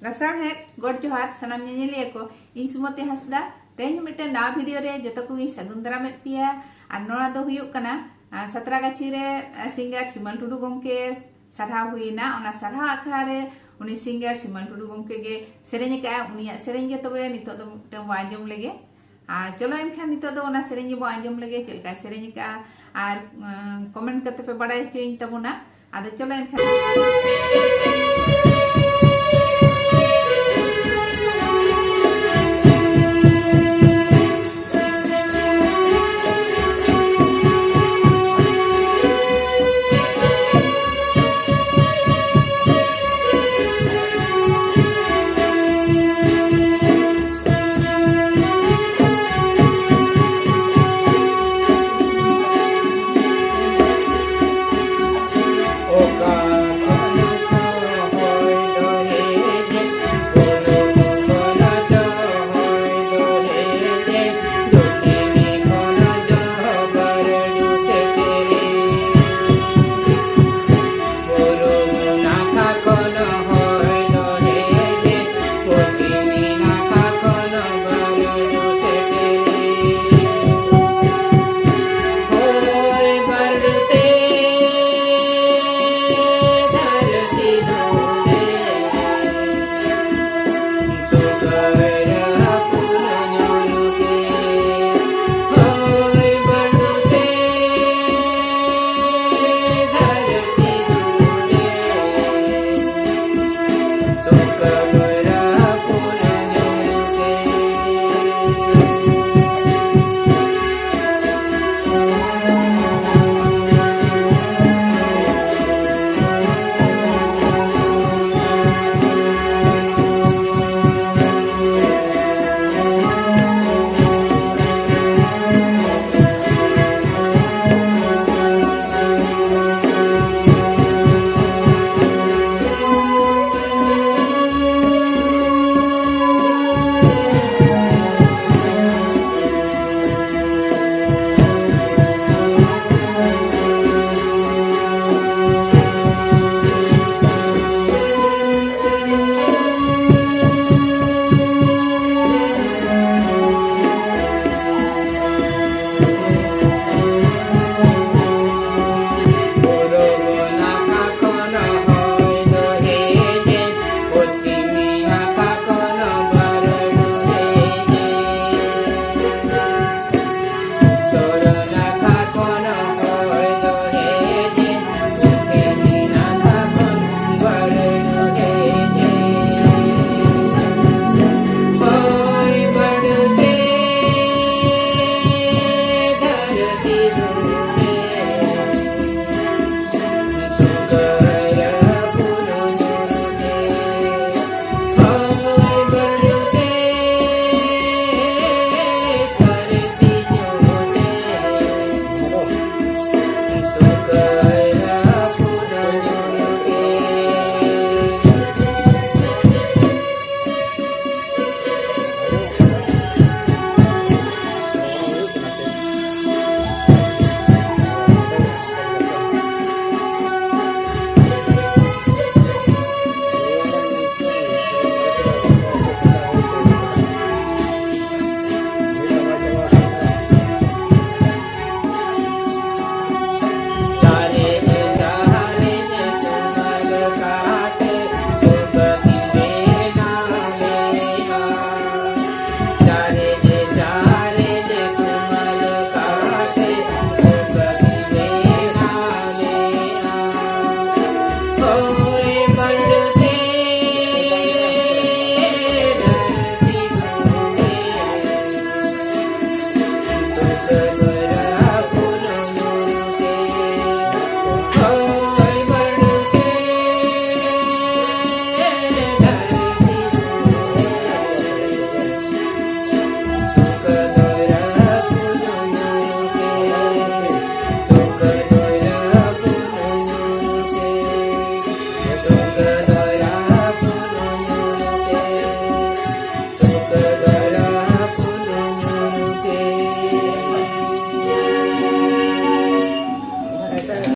रसाण है गॉड जोहार सनाम नेनेलिया को इन सुमति हांसदा तेज मिट्टे ना वीडियो रे जतो को सगुन दाराम पिया और नोड़ा दो हुयुक कना सतरागाछी रे सिंगर सिमल टुडू गमके सारहाव हुइना ओना सारहाव आखड़ा रे उनी सिंगर सिमल टुडू गमके गे सेरेंज का उनिया सेरेंज गे तबे नितो दो मिट्टे बो आंजम लेगे आ चलो एनखान नितो दो ओना सेरेंज बो आंजम लेगे चलका सेरेंज का और कमेंट करते पे बड़ाई हचोइñ तबोना आदो चलो एनखान